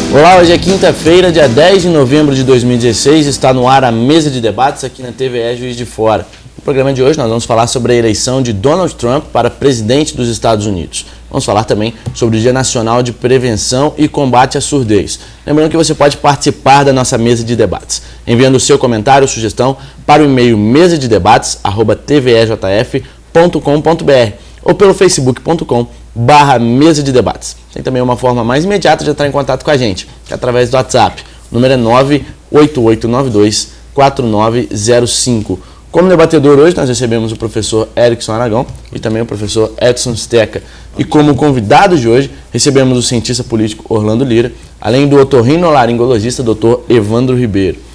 Olá, hoje é quinta-feira, dia 10 de novembro de 2016, está no ar a mesa de debates aqui na TVE Juiz de Fora. No programa de hoje nós vamos falar sobre a eleição de Donald Trump para presidente dos Estados Unidos. Vamos falar também sobre o Dia Nacional de Prevenção e Combate à Surdez. Lembrando que você pode participar da nossa mesa de debates, enviando o seu comentário ou sugestão para o e-mail mesadedebates@tvejf.com.br ou pelo facebook.com/mesa de debates. Tem também uma forma mais imediata de entrar em contato com a gente, que é através do WhatsApp. O número é 988924905. Como debatedor hoje, nós recebemos o professor Erickson Aragão e também o professor Edson Steca. E como convidado de hoje, recebemos o cientista político Orlando Lira, além do otorrinolaringologista Dr. Evandro Ribeiro.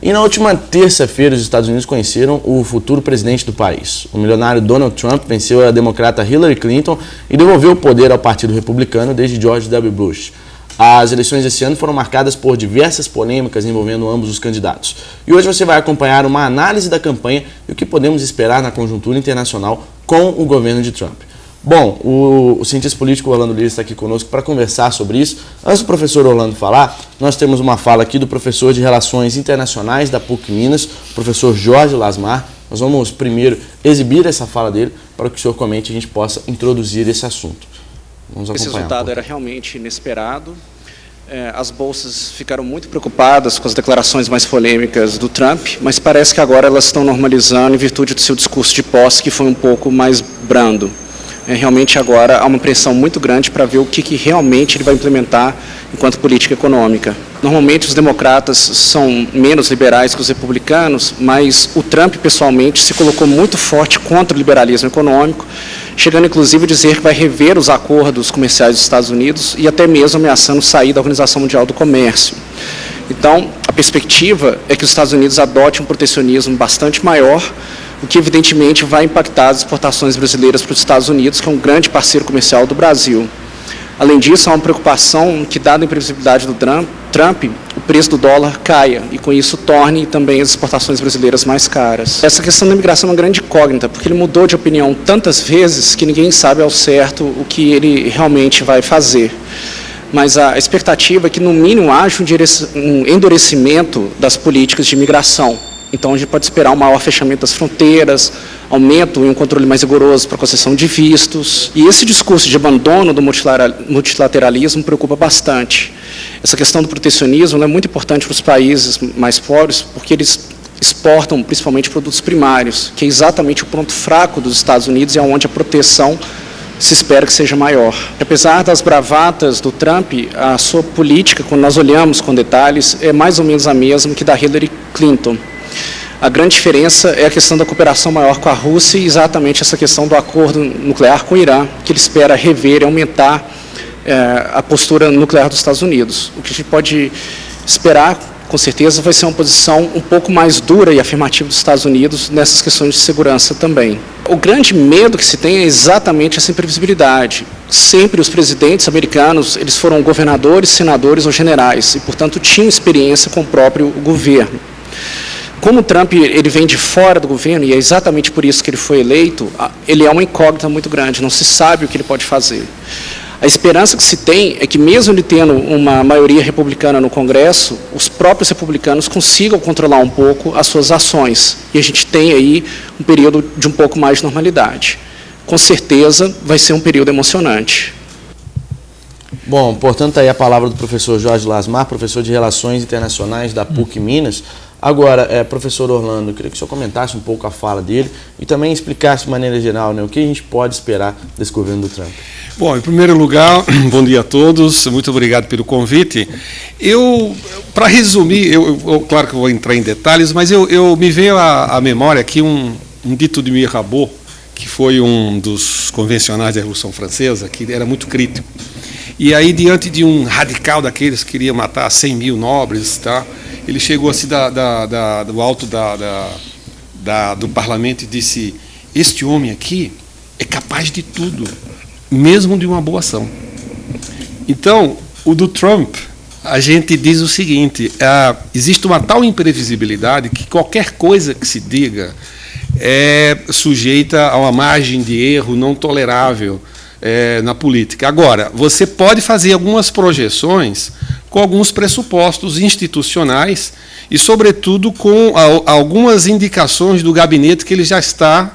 E na última terça-feira, os Estados Unidos conheceram o futuro presidente do país. O milionário Donald Trump venceu a democrata Hillary Clinton e devolveu o poder ao Partido Republicano desde George W. Bush. As eleições desse ano foram marcadas por diversas polêmicas envolvendo ambos os candidatos. E hoje você vai acompanhar uma análise da campanha e o que podemos esperar na conjuntura internacional com o governo de Trump. Bom, o cientista político Orlando Lira está aqui conosco para conversar sobre isso. Antes do professor Orlando falar, nós temos uma fala aqui do professor de Relações Internacionais da PUC Minas, professor Jorge Lasmar. Nós vamos primeiro exibir essa fala dele para que o senhor comente e a gente possa introduzir esse assunto. Vamos acompanhar. Esse resultado era realmente inesperado. As bolsas ficaram muito preocupadas com as declarações mais polêmicas do Trump, mas parece que agora elas estão normalizando em virtude do seu discurso de posse, que foi um pouco mais brando. Realmente agora há uma pressão muito grande para ver o que realmente ele vai implementar enquanto política econômica. Normalmente os democratas são menos liberais que os republicanos, mas o Trump pessoalmente se colocou muito forte contra o liberalismo econômico, chegando inclusive a dizer que vai rever os acordos comerciais dos Estados Unidos e até mesmo ameaçando sair da Organização Mundial do Comércio. Então, a perspectiva é que os Estados Unidos adotem um protecionismo bastante maior, o que evidentemente vai impactar as exportações brasileiras para os Estados Unidos, que é um grande parceiro comercial do Brasil. Além disso, há uma preocupação que, dada a imprevisibilidade do Trump, o preço do dólar caia e, com isso, torne também as exportações brasileiras mais caras. Essa questão da imigração é uma grande incógnita, porque ele mudou de opinião tantas vezes que ninguém sabe ao certo o que ele realmente vai fazer. Mas a expectativa é que, no mínimo, haja um endurecimento das políticas de imigração. Então, a gente pode esperar um maior fechamento das fronteiras, aumento e um controle mais rigoroso para a concessão de vistos. E esse discurso de abandono do multilateralismo preocupa bastante. Essa questão do protecionismo é muito importante para os países mais pobres, porque eles exportam principalmente produtos primários, que é exatamente o ponto fraco dos Estados Unidos e é onde a proteção se espera que seja maior. Apesar das bravatas do Trump, a sua política, quando nós olhamos com detalhes, é mais ou menos a mesma que da Hillary Clinton. A grande diferença é a questão da cooperação maior com a Rússia e exatamente essa questão do acordo nuclear com o Irã, que ele espera rever e aumentar a postura nuclear dos Estados Unidos. O que a gente pode esperar, com certeza, vai ser uma posição um pouco mais dura e afirmativa dos Estados Unidos nessas questões de segurança também. O grande medo que se tem é exatamente essa imprevisibilidade. Sempre os presidentes americanos, eles foram governadores, senadores ou generais e, portanto, tinham experiência com o próprio governo. Como o Trump ele vem de fora do governo, e é exatamente por isso que ele foi eleito, ele é uma incógnita muito grande, não se sabe o que ele pode fazer. A esperança que se tem é que, mesmo ele tendo uma maioria republicana no Congresso, os próprios republicanos consigam controlar um pouco as suas ações. E a gente tem aí um período de um pouco mais de normalidade. Com certeza vai ser um período emocionante. Bom, portanto, aí a palavra do professor Jorge Lasmar, professor de Relações Internacionais da PUC Minas. Agora, professor Orlando, eu queria que o senhor comentasse um pouco a fala dele e também explicasse de maneira geral, né, o que a gente pode esperar desse governo do Trump. Bom, em primeiro lugar, bom dia a todos, muito obrigado pelo convite. Para resumir, claro que eu vou entrar em detalhes, mas eu me veio à memória aqui um dito de Mirabeau, que foi um dos convencionais da Revolução Francesa, que era muito crítico. E aí, diante de um radical daqueles que queria matar 100 mil nobres, tá? Ele chegou assim do alto do parlamento e disse: este homem aqui é capaz de tudo, mesmo de uma boa ação. Então, o do Trump, a gente diz o seguinte: existe uma tal imprevisibilidade que qualquer coisa que se diga é sujeita a uma margem de erro não tolerável na política. Agora, você pode fazer algumas projeções com alguns pressupostos institucionais e, sobretudo, com algumas indicações do gabinete que ele já está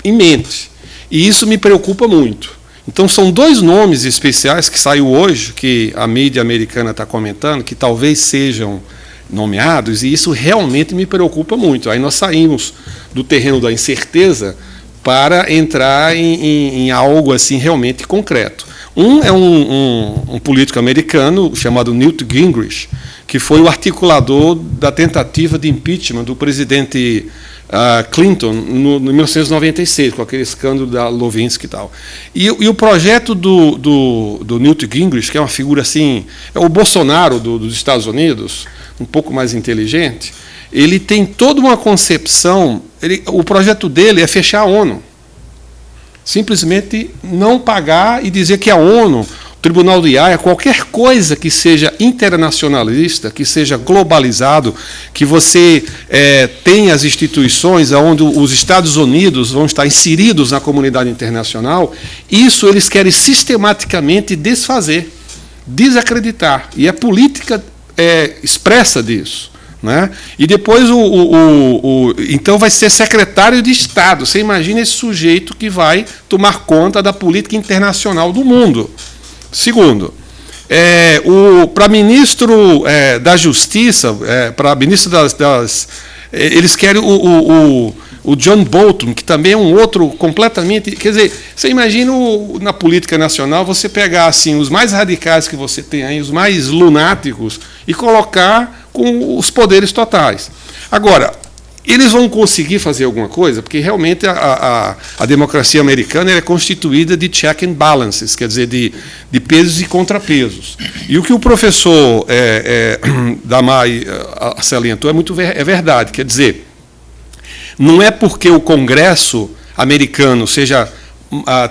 em mente. E isso me preocupa muito. Então, são 2 nomes especiais que saiu hoje, que a mídia americana está comentando, que talvez sejam nomeados, e isso realmente me preocupa muito. Aí nós saímos do terreno da incerteza para entrar em algo assim realmente concreto. Um é um político americano chamado Newt Gingrich, que foi o articulador da tentativa de impeachment do presidente Clinton no 1996, com aquele escândalo da Lewinsky e tal. E o projeto do Newt Gingrich, que é uma figura assim, é o Bolsonaro dos Estados Unidos, um pouco mais inteligente, ele tem toda uma concepção, o projeto dele é fechar a ONU. Simplesmente não pagar e dizer que a ONU, o Tribunal de Haia, qualquer coisa que seja internacionalista, que seja globalizado, que você tenha as instituições onde os Estados Unidos vão estar inseridos na comunidade internacional, isso eles querem sistematicamente desfazer, desacreditar. E a política expressa disso. Né? E depois então vai ser secretário de Estado. Você imagina esse sujeito que vai tomar conta da política internacional do mundo. Segundo, para ministro da Justiça, para ministro eles querem o John Bolton, que também é um outro completamente... Quer dizer, você imagina na política nacional você pegar assim, os mais radicais que você tem aí, os mais lunáticos, e colocar com os poderes totais. Agora, eles vão conseguir fazer alguma coisa, porque realmente a democracia americana é constituída de check and balances, quer dizer, de pesos e contrapesos. E o que o professor Damay salientou é verdade, quer dizer, não é porque o Congresso americano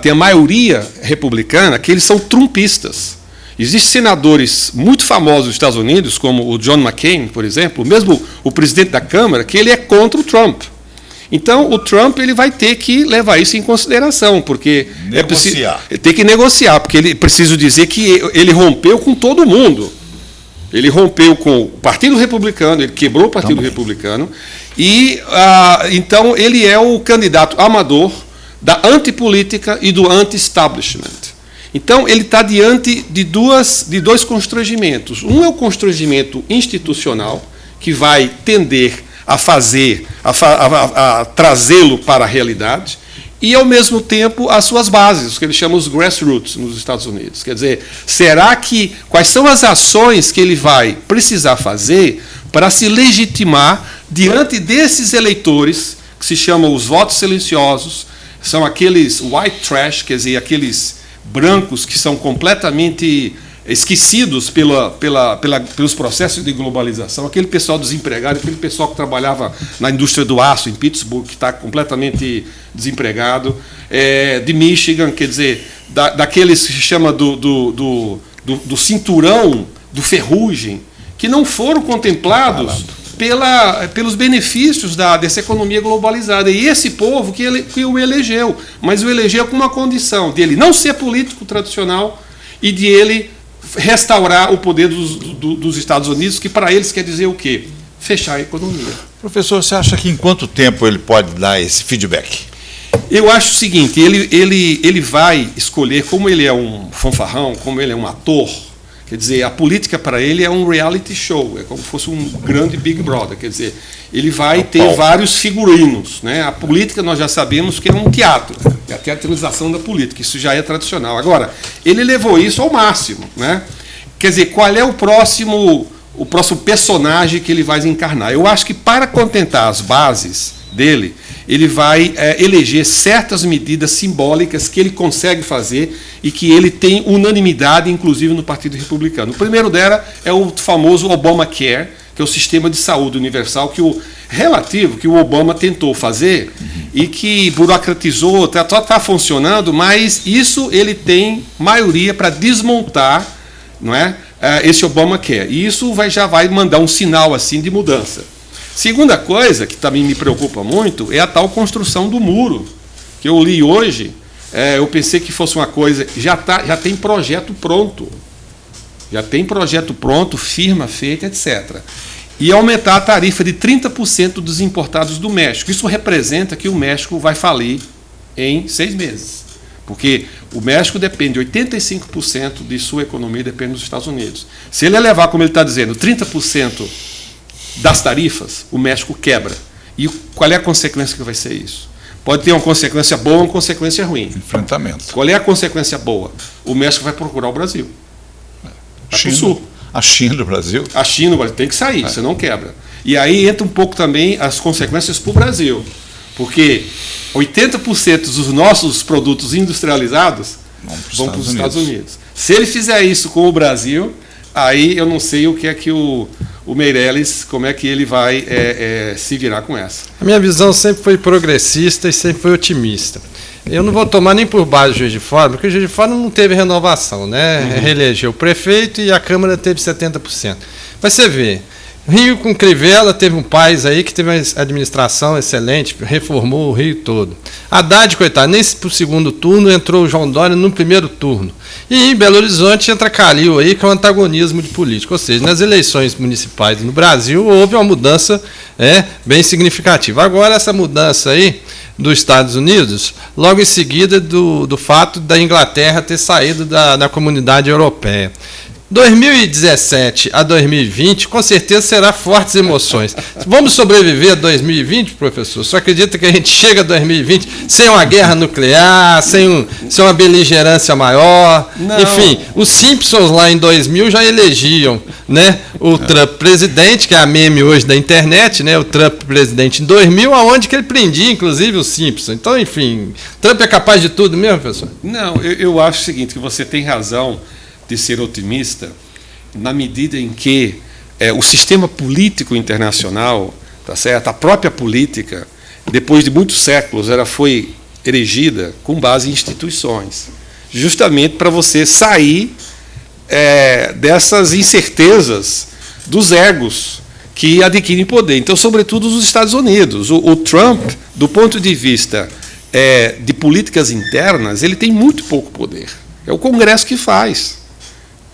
tenha maioria republicana que eles são trumpistas. Existem senadores muito famosos dos Estados Unidos, como o John McCain, por exemplo, mesmo o presidente da Câmara, que ele é contra o Trump. Então, o Trump ele vai ter que levar isso em consideração, porque tem que negociar, porque ele precisa dizer que ele rompeu com todo mundo. Ele rompeu com o Partido Republicano, ele quebrou o Partido Republicano, e então ele é o candidato amador da antipolítica e do anti-establishment. Então, ele está diante de dois constrangimentos. Um é o constrangimento institucional, que vai tender a trazê-lo para a realidade, e, ao mesmo tempo, as suas bases, o que ele chama os grassroots nos Estados Unidos. Quer dizer, quais são as ações que ele vai precisar fazer para se legitimar diante desses eleitores, que se chamam os votos silenciosos, são aqueles white trash, quer dizer, aqueles brancos que são completamente esquecidos pelos processos de globalização, aquele pessoal desempregado, aquele pessoal que trabalhava na indústria do aço em Pittsburgh, que está completamente desempregado, de Michigan, quer dizer, daqueles que se chama do cinturão do ferrugem, que não foram contemplados pelos benefícios dessa economia globalizada. E esse povo que o elegeu, mas o elegeu com uma condição de ele não ser político tradicional e de ele restaurar o poder dos Estados Unidos, que para eles quer dizer o quê? Fechar a economia. Professor, você acha que em quanto tempo ele pode dar esse feedback? Eu acho o seguinte, ele vai escolher, como ele é um fanfarrão, como ele é um ator, quer dizer, a política para ele é um reality show, é como se fosse um grande Big Brother, quer dizer, ele vai ter vários figurinos, né? A política nós já sabemos que é um teatro, é a teatralização da política, isso já é tradicional. Agora, ele levou isso ao máximo, né? Quer dizer, qual é o próximo personagem que ele vai encarnar? Eu acho que para contentar as bases dele, ele vai eleger certas medidas simbólicas que ele consegue fazer e que ele tem unanimidade, inclusive no Partido Republicano. O primeiro dela é o famoso Obamacare, que é o sistema de saúde universal que o Obama tentou fazer e que burocratizou, está funcionando, mas isso ele tem maioria para desmontar, não é, esse Obamacare. E isso já vai mandar um sinal assim de mudança. Segunda coisa, que também me preocupa muito, é a tal construção do muro, que eu li hoje. Eu pensei que fosse uma coisa... Já tem projeto pronto. Já tem projeto pronto, firma feita, etc. E aumentar a tarifa de 30% dos importados do México. Isso representa que o México vai falir em 6 meses. Porque o México depende, 85% de sua economia depende dos Estados Unidos. Se ele elevar, como ele está dizendo, 30% das tarifas, o México quebra. E qual é a consequência que vai ser isso? Pode ter uma consequência boa ou uma consequência ruim. Enfrentamento. Qual é a consequência boa? O México vai procurar o Brasil. China, sul. A China do Brasil. A China do Brasil tem que sair, você não quebra. E aí entra um pouco também as consequências para o Brasil. Porque 80% dos nossos produtos industrializados vão para os Estados Unidos. Se ele fizer isso com o Brasil, aí eu não sei o que é que o Meirelles, como é que ele vai se virar com essa. A minha visão sempre foi progressista e sempre foi otimista. Eu não vou tomar nem por base o Juiz de Fora, porque o Juiz de Fora não teve renovação, né? Reelegeu o prefeito e a Câmara teve 70%. Mas você vê, Rio com Crivella teve um país aí que teve uma administração excelente, reformou o Rio todo. Haddad, coitado, nem para o segundo turno entrou o João Dória no primeiro turno. E em Belo Horizonte entra Calil aí, que é um antagonismo de político. Ou seja, nas eleições municipais no Brasil houve uma mudança bem significativa. Agora essa mudança aí dos Estados Unidos, logo em seguida do fato da Inglaterra ter saído da comunidade europeia. 2017 a 2020, com certeza será fortes emoções. Vamos sobreviver a 2020, professor? Só acredita que a gente chega a 2020 sem uma guerra nuclear, sem uma beligerância maior? Não. Enfim, os Simpsons lá em 2000 já elegiam, né, o Trump presidente, que é a meme hoje da internet, né, o Trump presidente em 2000, aonde que ele prendia, inclusive, os Simpsons. Então, enfim, Trump é capaz de tudo mesmo, professor? Não, eu acho o seguinte, que você tem razão de ser otimista, na medida em que o sistema político internacional, tá certo? A própria política, depois de muitos séculos, ela foi erigida com base em instituições, justamente para você sair dessas incertezas dos egos que adquirem poder. Então, sobretudo os Estados Unidos. O Trump, do ponto de vista de políticas internas, ele tem muito pouco poder. É o Congresso que faz.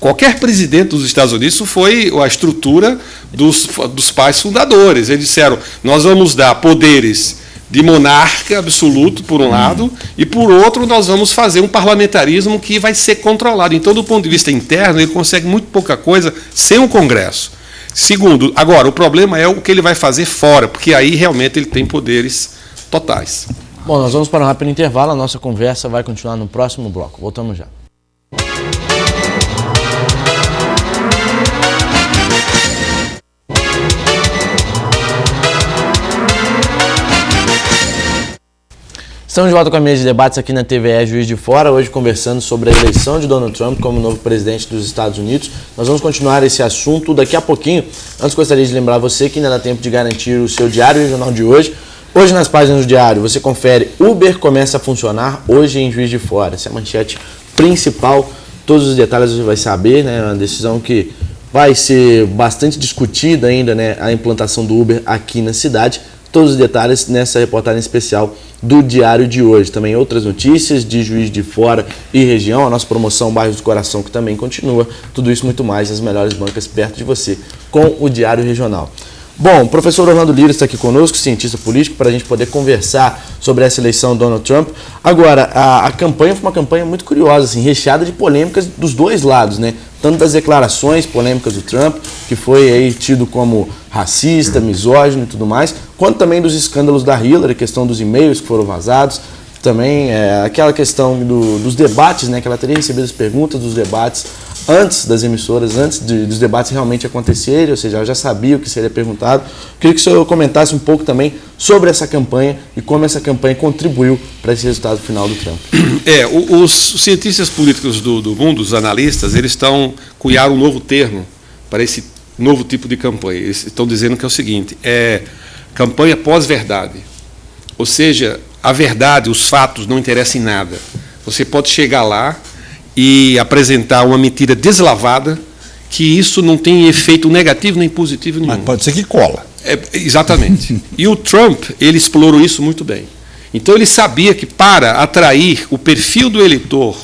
Qualquer presidente dos Estados Unidos, isso foi a estrutura dos pais fundadores. Eles disseram, nós vamos dar poderes de monarca absoluto, por um lado, e, por outro, nós vamos fazer um parlamentarismo que vai ser controlado. Então, do ponto de vista interno, ele consegue muito pouca coisa sem o Congresso. Segundo, agora, o problema é o que ele vai fazer fora, porque aí realmente ele tem poderes totais. Bom, nós vamos para um rápido intervalo, a nossa conversa vai continuar no próximo bloco. Voltamos já. Estamos de volta com a mesa de debates aqui na TVE Juiz de Fora, hoje conversando sobre a eleição de Donald Trump como novo presidente dos Estados Unidos. Nós vamos continuar esse assunto daqui a pouquinho. Antes, gostaria de lembrar você que ainda dá tempo de garantir o seu diário regional de hoje. Hoje, nas páginas do diário, você confere: Uber começa a funcionar hoje em Juiz de Fora. Essa é a manchete principal. Todos os detalhes você vai saber, né? Uma decisão que vai ser bastante discutida ainda, né? A implantação do Uber aqui na cidade. Todos os detalhes nessa reportagem especial do Diário de hoje. Também outras notícias de Juiz de Fora e região, a nossa promoção Bairros do Coração, que também continua. Tudo isso muito mais nas melhores bancas perto de você, com o Diário Regional. Bom, o professor Orlando Lira está aqui conosco, cientista político, para a gente poder conversar sobre essa eleição do Donald Trump. Agora, a campanha foi uma campanha muito curiosa, assim, recheada de polêmicas dos dois lados, né? Tanto das declarações polêmicas do Trump, que foi aí tido como racista, misógino e tudo mais, quanto também dos escândalos da Hillary, questão dos e-mails que foram vazados, também aquela questão dos debates, né? Que ela teria recebido as perguntas dos debates antes das emissoras, antes dos debates realmente acontecerem, ou seja, ela já sabia o que seria perguntado. Queria que o senhor comentasse um pouco também sobre essa campanha e como essa campanha contribuiu para esse resultado final do Trump. Os cientistas políticos do mundo, os analistas, eles cunharam um novo termo para esse novo tipo de campanha. Eles estão dizendo que é o seguinte: campanha pós-verdade. Ou seja, a verdade, os fatos não interessam em nada. Você pode chegar lá e apresentar uma mentira deslavada, que isso não tem efeito negativo nem positivo nenhum. Mas pode ser que cola. Exatamente. E o Trump, ele explorou isso muito bem. Então ele sabia que, para atrair o perfil do eleitor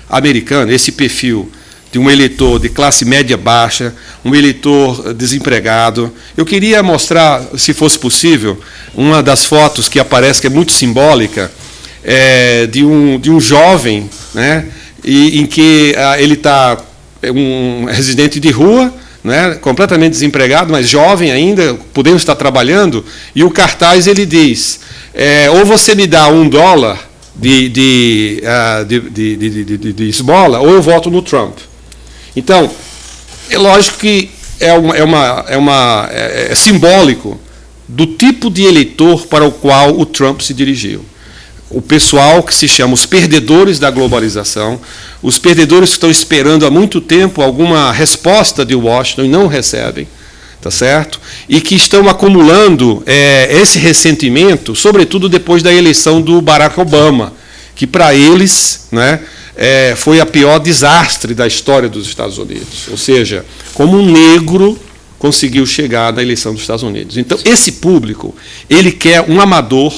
americano, esse perfil de um eleitor de classe média baixa, um eleitor desempregado. Eu queria mostrar, se fosse possível, uma das fotos que aparece, que é muito simbólica, de um jovem, né, em que ele está um residente de rua, né, completamente desempregado, mas jovem ainda, podendo estar trabalhando, e o cartaz ele diz, ou você me dá $1 de esmola, ou eu voto no Trump. Então, é lógico que é simbólico do tipo de eleitor para o qual o Trump se dirigiu. O pessoal que se chama os perdedores da globalização, os perdedores que estão esperando há muito tempo alguma resposta de Washington e não recebem, tá certo? E que estão acumulando esse ressentimento, sobretudo depois da eleição do Barack Obama, que para eles, né, foi a pior desastre da história dos Estados Unidos. Ou seja, como um negro conseguiu chegar na eleição dos Estados Unidos. Então, esse público, ele quer um amador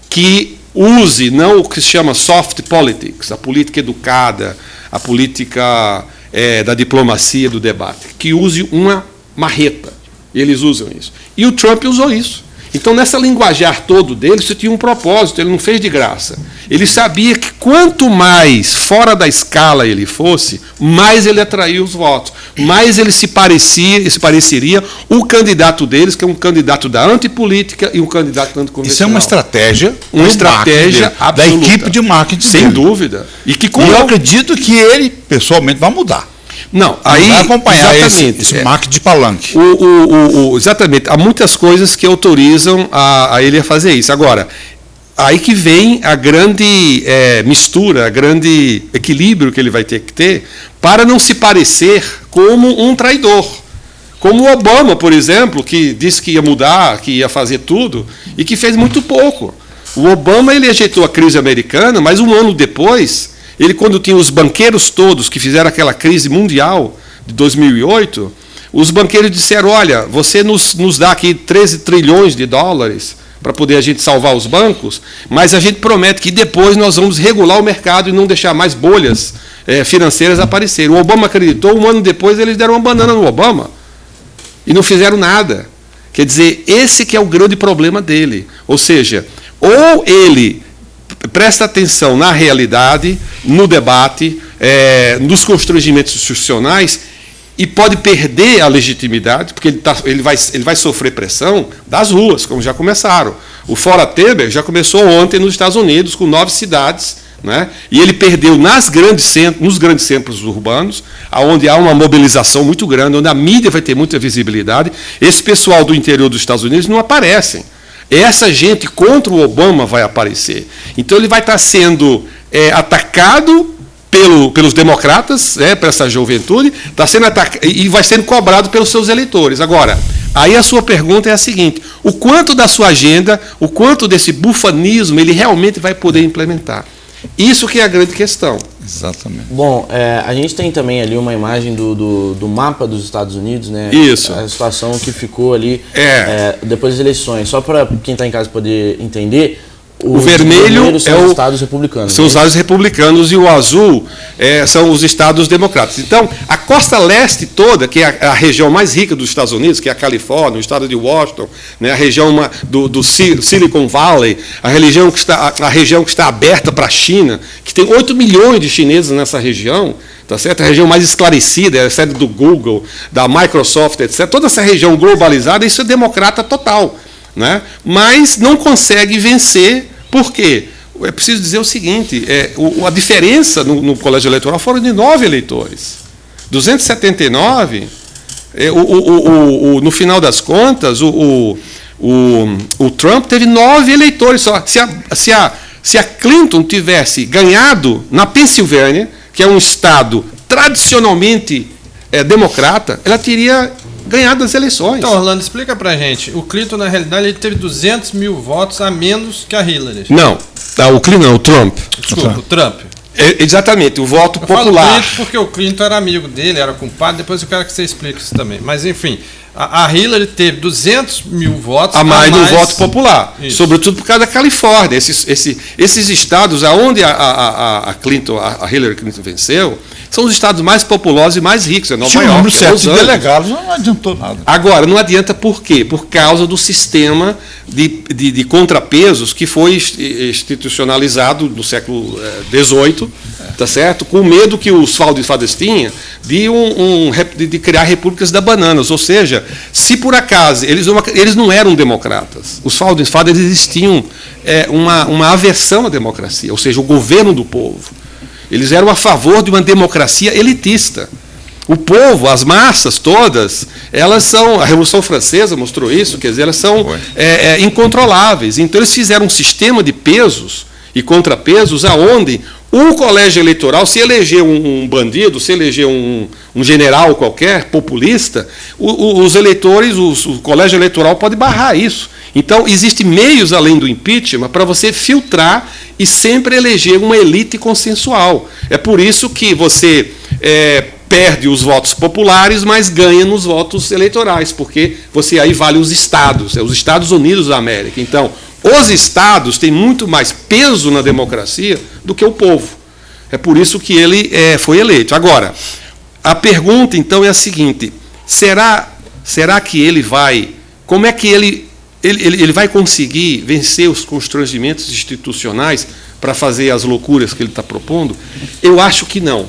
que use não o que se chama soft politics, a política educada, a política da diplomacia, do debate, que use uma marreta. Eles usam isso. E o Trump usou isso. Então, nessa linguajar todo dele, isso tinha um propósito, ele não fez de graça. Ele sabia que quanto mais fora da escala ele fosse, mais ele atraía os votos, mais ele se pareceria o candidato deles, que é um candidato da antipolítica e um candidato anticonvencional. Isso é uma estratégia absoluta, da equipe de marketing sem dele. Dúvida. E eu acredito que ele, pessoalmente, vai mudar. Não, aí vai acompanhar exatamente, esse marketing de palanque. Exatamente. Há muitas coisas que autorizam a ele a fazer isso. Agora, aí que vem a grande mistura, a grande equilíbrio que ele vai ter que ter para não se parecer como um traidor. Como o Obama, por exemplo, que disse que ia mudar, que ia fazer tudo, e que fez muito pouco. O Obama ele ajeitou a crise americana, mas um ano depois, ele, quando tinha os banqueiros todos que fizeram aquela crise mundial de 2008, os banqueiros disseram, olha, você nos dá aqui 13 trilhões de dólares para poder a gente salvar os bancos, mas a gente promete que depois nós vamos regular o mercado e não deixar mais bolhas financeiras aparecerem. O Obama acreditou, um ano depois eles deram uma banana no Obama e não fizeram nada. Quer dizer, esse que é o grande problema dele. Ou seja, ou ele presta atenção na realidade, no debate, nos constrangimentos institucionais, e pode perder a legitimidade, porque ele vai sofrer pressão das ruas, como já começaram. O Fora Temer já começou ontem nos Estados Unidos, com 9 cidades, né? E ele perdeu nos grandes centros urbanos, onde há uma mobilização muito grande, onde a mídia vai ter muita visibilidade. Esse pessoal do interior dos Estados Unidos não aparecem. Essa gente contra o Obama vai aparecer. Então, ele vai estar sendo atacado pelos democratas, para essa juventude, está sendo e vai sendo cobrado pelos seus eleitores. Agora, aí a sua pergunta é a seguinte: o quanto da sua agenda, o quanto desse bufanismo ele realmente vai poder implementar? Isso que é a grande questão. Exatamente. Bom, a gente tem também ali uma imagem do mapa dos Estados Unidos, né? Isso. A situação que ficou ali depois das eleições. Só para quem está em casa poder entender, o vermelho são os estados republicanos. São os estados republicanos e o azul são os estados democratas. Então, a costa leste toda, que é a região mais rica dos Estados Unidos, que é a Califórnia, o estado de Washington, né, a região do Silicon Valley, a região que está aberta para a China, que tem 8 milhões de chineses nessa região, tá certo? A região mais esclarecida, é a sede do Google, da Microsoft, etc. Toda essa região globalizada, isso é democrata total. Né? Mas não consegue vencer, por quê? É preciso dizer o seguinte, a diferença no colégio eleitoral foram de 9 eleitores. 279, no final das contas, o Trump teve 9 eleitores só. Se a Clinton tivesse ganhado na Pensilvânia, que é um estado tradicionalmente democrata, ela teria ganhado as eleições. Então, Orlando, explica pra gente. O Clinton, na realidade, ele teve 200 mil votos a menos que a Hillary. Não, o Clinton não, o Trump. Desculpa, o Trump. Exatamente, o voto popular. Eu falo Clinton porque o Clinton era amigo dele, era compadre, depois eu quero que você explique isso também. Mas, enfim, a Hillary teve 200 mil votos a mais do voto popular, isso. Sobretudo por causa da Califórnia. Esses estados onde a Hillary Clinton venceu são os estados mais populosos e mais ricos. É Nova York, o número certo de Los Angeles. delegados não adiantou nada. Agora, não adianta por quê? Por causa do sistema de contrapesos que foi institucionalizado no século XVIII, tá certo? Com medo que os faudes tinham de criar repúblicas da bananas. Ou seja, se por acaso eles não eram democratas, os faudes eles tinham uma aversão à democracia, ou seja, o governo do povo. Eles eram a favor de uma democracia elitista. O povo, as massas todas, elas são, a Revolução Francesa mostrou isso, quer dizer, elas são incontroláveis. Então eles fizeram um sistema de pesos e contrapesos aonde o colégio eleitoral, se eleger um bandido, se eleger um general qualquer, populista, os eleitores, o colégio eleitoral pode barrar isso. Então, existem meios além do impeachment para você filtrar e sempre eleger uma elite consensual. É por isso que você perde os votos populares, mas ganha nos votos eleitorais, porque você aí vale os estados, os Estados Unidos da América. Então, os estados têm muito mais peso na democracia do que o povo. É por isso que ele foi eleito. Agora, a pergunta, então, é a seguinte: será que ele vai... Como é que ele vai conseguir vencer os constrangimentos institucionais para fazer as loucuras que ele está propondo? Eu acho que não.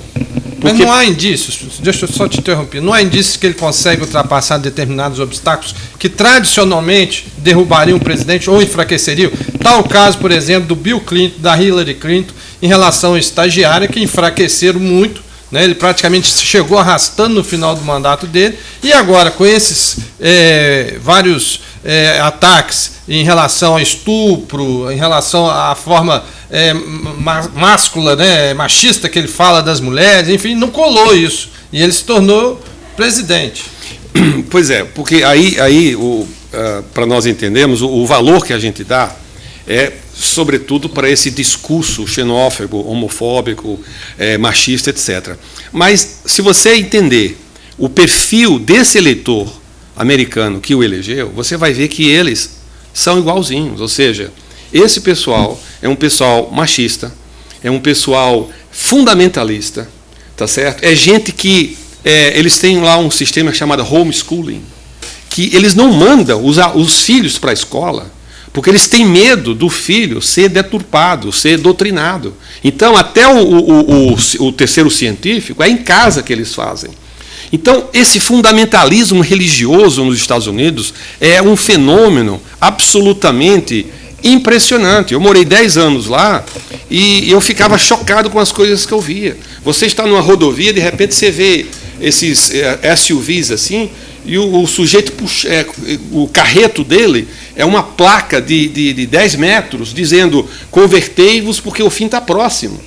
Mas não há indícios, deixa eu só te interromper, não há indícios que ele consegue ultrapassar determinados obstáculos que tradicionalmente derrubariam o presidente ou enfraqueceriam? Tal caso, por exemplo, do Bill Clinton, da Hillary Clinton, em relação à estagiária, que enfraqueceram muito, né? Ele praticamente chegou arrastando no final do mandato dele, e agora, com esses vários ataques em relação a estupro, em relação à forma máscula, né, machista que ele fala das mulheres, enfim, não colou isso. E ele se tornou presidente. Pois é, porque aí para nós entendermos, o valor que a gente dá é, sobretudo, para esse discurso xenófobo, homofóbico, machista, etc. Mas, se você entender o perfil desse eleitor americano que o elegeu, você vai ver que eles são igualzinhos. Ou seja, esse pessoal é um pessoal machista, é um pessoal fundamentalista, tá certo? É gente que eles têm lá um sistema chamado homeschooling, que eles não mandam os filhos para a escola, porque eles têm medo do filho ser deturpado, ser doutrinado. Então, até o terceiro científico é em casa que eles fazem. Então, esse fundamentalismo religioso nos Estados Unidos é um fenômeno absolutamente impressionante. Eu morei 10 anos lá e eu ficava chocado com as coisas que eu via. Você está numa rodovia, de repente você vê esses SUVs assim, e o sujeito o carreto dele é uma placa de 10 metros dizendo: convertei-vos porque o fim está próximo.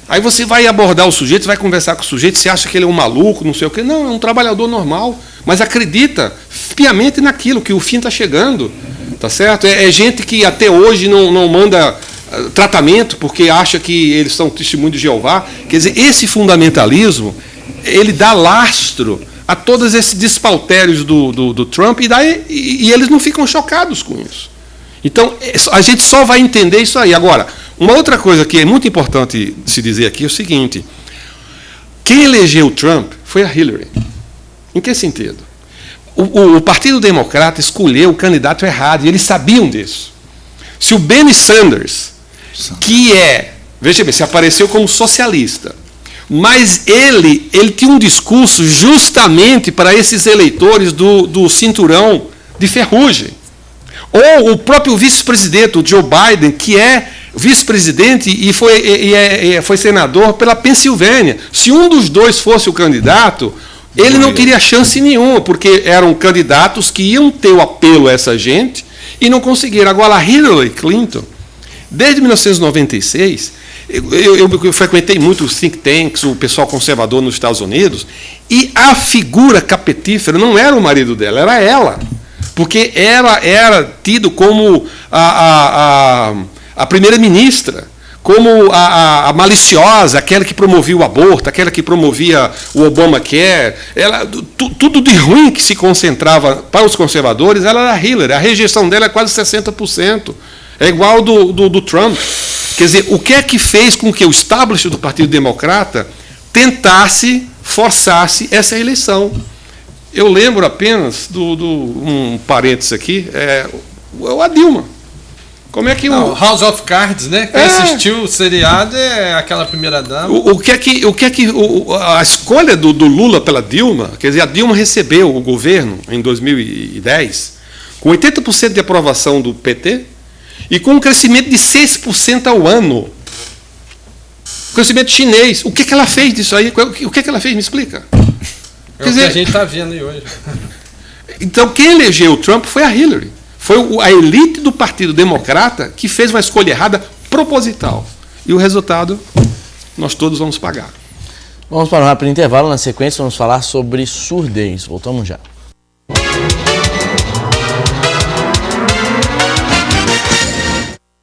Aí você vai abordar o sujeito, vai conversar com o sujeito, você acha que ele é um maluco, não sei o quê. Não, é um trabalhador normal, mas acredita piamente naquilo, que o fim está chegando. Tá certo? É gente que até hoje não manda tratamento porque acha que eles são testemunho de Jeová. Quer dizer, esse fundamentalismo, ele dá lastro a todos esses despautérios do Trump e eles não ficam chocados com isso. Então, a gente só vai entender isso aí. Agora, uma outra coisa que é muito importante se dizer aqui é o seguinte: quem elegeu o Trump foi a Hillary. Em que sentido? O Partido Democrata escolheu o candidato errado, e eles sabiam disso. Se o Bernie Sanders, que veja bem, se apareceu como socialista, mas ele tinha um discurso justamente para esses eleitores do cinturão de ferrugem. Ou o próprio vice-presidente, o Joe Biden, que é vice-presidente e foi senador pela Pensilvânia. Se um dos dois fosse o candidato, ele não teria chance nenhuma, porque eram candidatos que iam ter o apelo a essa gente e não conseguiram. Agora, a Hillary Clinton, desde 1996, eu frequentei muito os think tanks, o pessoal conservador nos Estados Unidos, e a figura capetífera não era o marido dela, era ela. Porque ela era tido como a primeira-ministra, como a maliciosa, aquela que promovia o aborto, aquela que promovia o Obamacare. Tudo de ruim que se concentrava para os conservadores, ela era a Hillary. A rejeição dela é quase 60%. É igual do Trump. Quer dizer, o que é que fez com que o establishment do Partido Democrata tentasse, forçasse essa eleição. Eu lembro apenas um parênteses aqui, a Dilma. Como é que House of Cards, né? Quem assistiu o seriado é aquela primeira dama. A escolha do Lula pela Dilma, quer dizer, a Dilma recebeu o governo em 2010 com 80% de aprovação do PT e com um crescimento de 6% ao ano. Crescimento chinês. O que ela fez disso aí? O que ela fez? Me explica. É o que a gente está vendo aí hoje. Então, quem elegeu o Trump foi a Hillary. Foi a elite do Partido Democrata que fez uma escolha errada proposital. E o resultado, nós todos vamos pagar. Vamos para um rápido intervalo. Na sequência, vamos falar sobre surdez. Voltamos já.